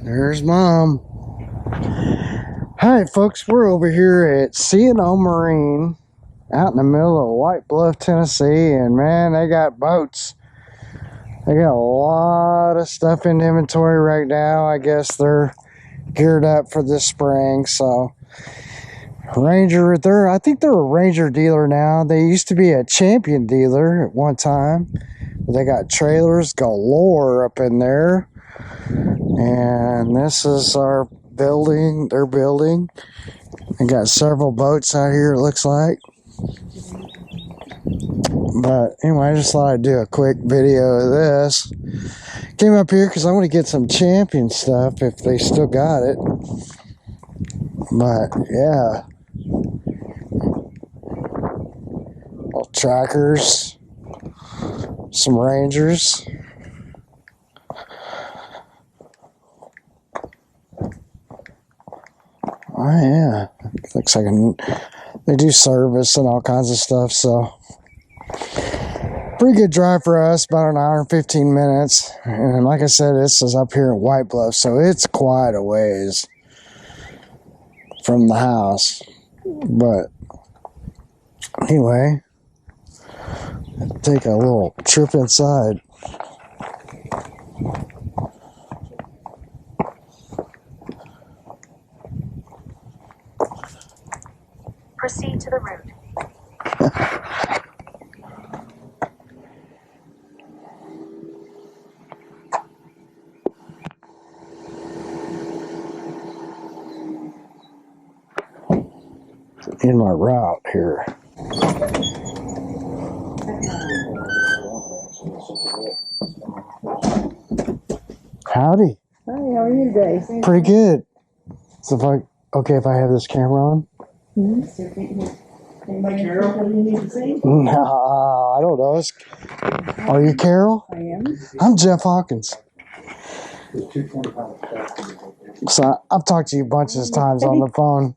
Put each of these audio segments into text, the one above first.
There's Mom. Hi, folks. We're over here at C&O Marine out in the middle of White Bluff, Tennessee. And, man, they got boats. They got a lot of stuff in inventory right now. I guess they're geared up for this spring. So, Ranger, I think they're a Ranger dealer now. They used to be a Champion dealer at one time. They got trailers galore up in there. And this is our building, their building. They got several boats out here, it looks like. But anyway, I just thought I'd do a quick video of this. Came up here because I want to get some Champion stuff if they still got it. But yeah. Little trackers. Some Rangers. Oh yeah, looks like they do service and all kinds of stuff, so pretty good drive for us, about an hour and 15 minutes. And like I said, this is up here in White Bluff, so it's quite a ways from the house. But anyway, take a little trip inside. Proceed to the route. In my route here. Howdy. Hi, how are you today? Pretty good. So if I have this camera on? Anybody Carol, you need to say? No, I don't know. Are you Carol? I am. I'm Jeff Hawkins. So I've talked to you a bunch of times on the phone.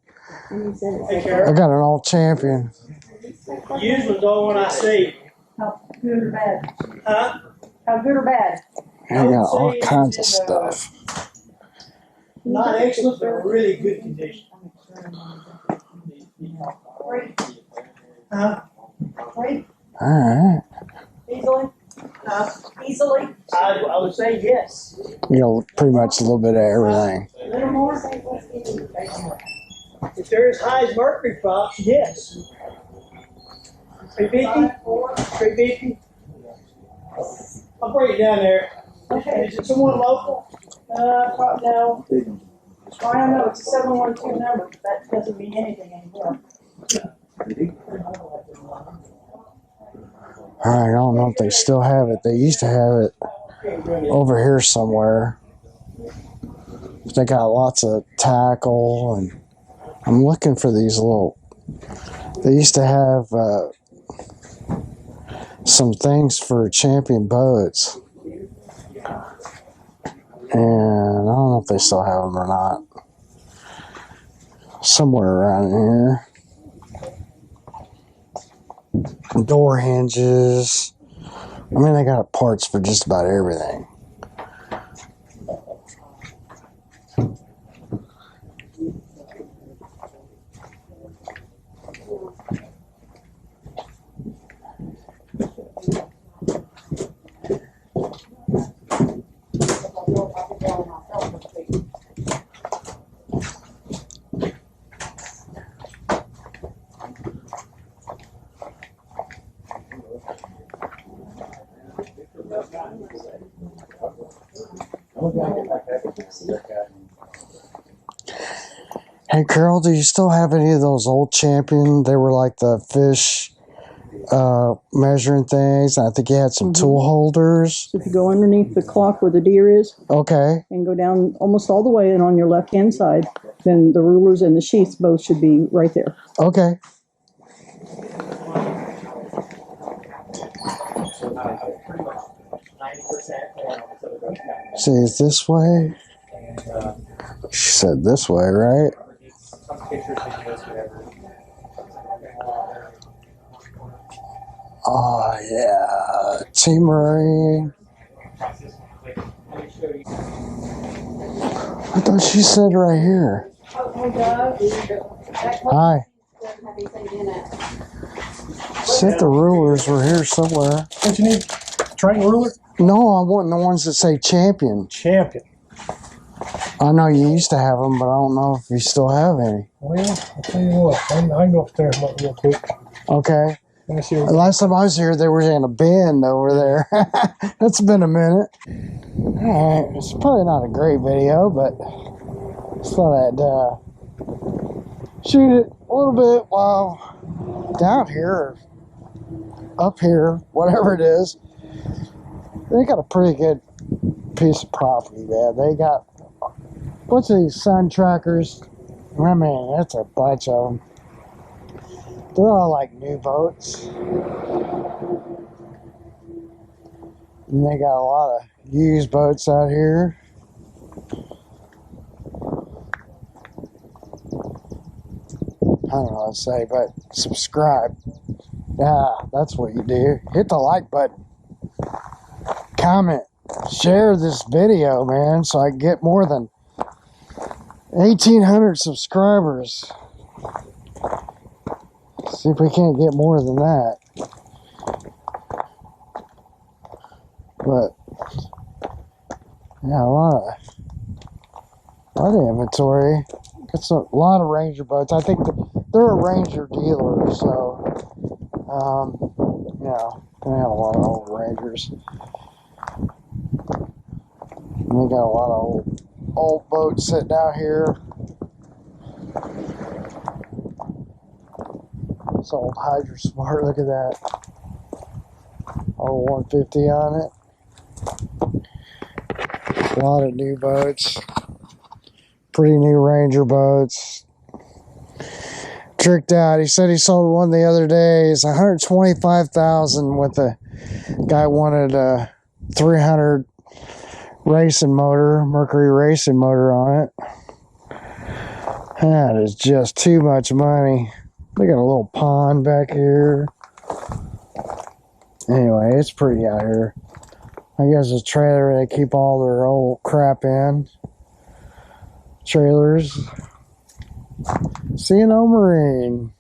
Hey, I got an old Champion. Usually the one I see. How good or bad? Huh? How good or bad? I got all kinds of stuff. Not excellent, but really good condition. Great. Huh? Great. All right. Easily? Easily? I would say yes. You know, pretty much a little bit of everything. A little more? If they're as high as mercury props, yes. 350? 350? I'll bring it down there. Okay. Is it someone local? No. Well, I don't know, it's a 712 number, but that doesn't mean anything anymore. All right, I don't know if they still have it. They used to have it over here somewhere. They got lots of tackle, and I'm looking for these little. They used to have some things for Champion boats, and I don't know if they still have them or not. Somewhere around here. Door hinges. I mean, they got parts for just about everything. Hey, Carol, do you still have any of those old Champion? They were like the fish measuring things. I think you had some tool holders. So if you go underneath the clock where the deer is, Okay. and go down almost all the way, and on your left-hand side, then the rulers and the sheaths both should be right there. Okay. See, it's this way? She said this way, right? Oh, yeah. C&O Marine. I thought she said right here. Hi. Said the rulers were here somewhere. What you need? Triangle ruler? No, I want the ones that say champion. Champion. I know you used to have them, but I don't know if you still have any. Well, I'll tell you what. I can go up there and look real quick. Okay. Let me see. Last time I was here, they were in a bin over there. That's been a minute. Alright, it's probably not a great video, but just thought I'd shoot it a little bit while down here, or up here, whatever it is. They got a pretty good piece of property, man. They got a bunch of these sun trackers. I mean, that's a bunch of them. They're all like new boats. And they got a lot of used boats out here. I don't know what to say, but subscribe. Yeah, that's what you do. Hit the like button. Comment. Share this video, man, so I get more than 1,800 subscribers. See if we can't get more than that. But yeah, a lot of inventory. It's a lot of Ranger boats. I think they're a Ranger dealer, so yeah, they have a lot of old Rangers. And they got a lot of old boats sitting out here. This old Hydro Smart, look at that. Old 150 on it. A lot of new boats. Pretty new Ranger boats. Tricked out. He said he sold one the other day. It's $125,000 with the guy wanted a 300 racing motor, Mercury racing motor on it. That is just too much money. They got a little pond back here. Anyway, it's pretty out here. I guess a trailer they keep all their old crap in. Trailers. C&O Marine.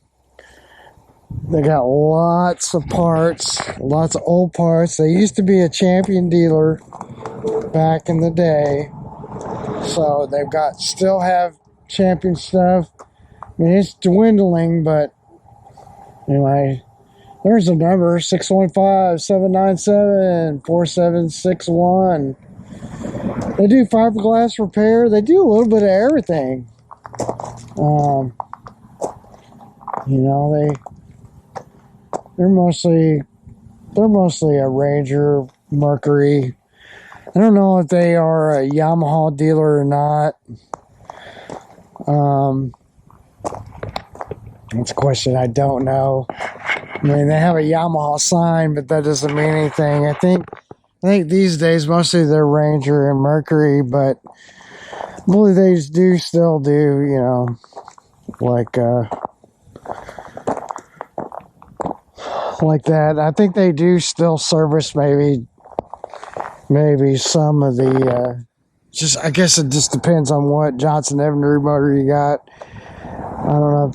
They got lots of parts, lots of old parts. They used to be a champion dealer back in the day. So they've got, still have champion stuff. I mean, it's dwindling, but anyway, there's a number, 615-797-4761. They do fiberglass repair. They do a little bit of everything. You know, they're mostly a Ranger, Mercury. I don't know if they are a Yamaha dealer or not. That's a question I don't know. I mean, they have a Yamaha sign, but that doesn't mean anything. I think these days mostly they're Ranger and Mercury, but I believe they do still do, you know, like that. I think they do still service maybe some of the I guess it just depends on what Johnson Evinrude motor you got. I don't know if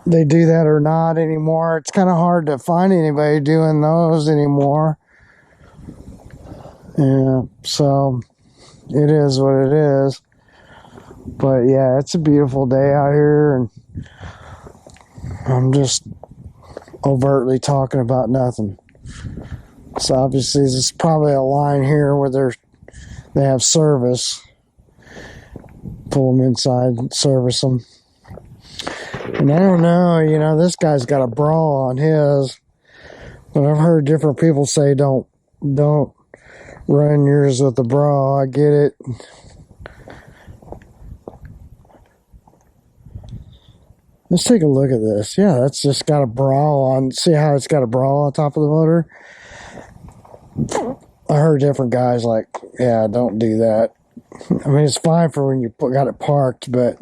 they do that or not anymore. It's kind of hard to find anybody doing those anymore. Yeah, so it is what it is. But yeah, it's a beautiful day out here, and I'm just overtly talking about nothing. So obviously there's probably a line here where they have service. Pull them inside, service them. And I don't know, you know, this guy's got a bra on his, but I've heard different people say don't run yours with a bra. I get it. Let's take a look at this. Yeah, that's just got a bra on. See how it's got a bra on top of the motor? I heard different guys like, yeah, don't do that. I mean, it's fine for when you got it parked, but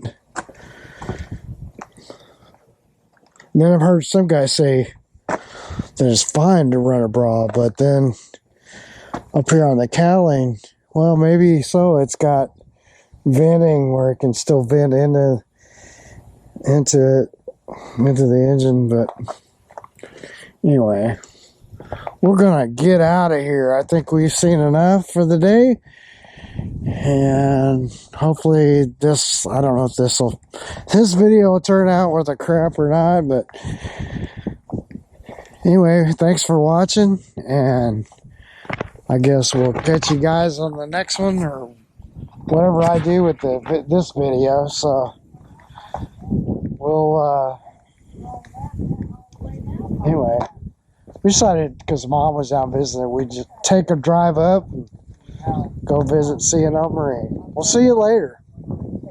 then I've heard some guys say that it's fine to run a bra, but then up here on the cowling, well, maybe so. It's got venting where it can still vent into the engine. But anyway, we're gonna get out of here. I think we've seen enough for the day, and hopefully this, I don't know if this video will turn out worth a crap or not, but anyway, thanks for watching, and I guess we'll catch you guys on the next one, or whatever I do with this video. So we'll anyway, we decided, because Mom was down visiting, we'd just take a drive up and go visit C&O Marine. We'll see you later.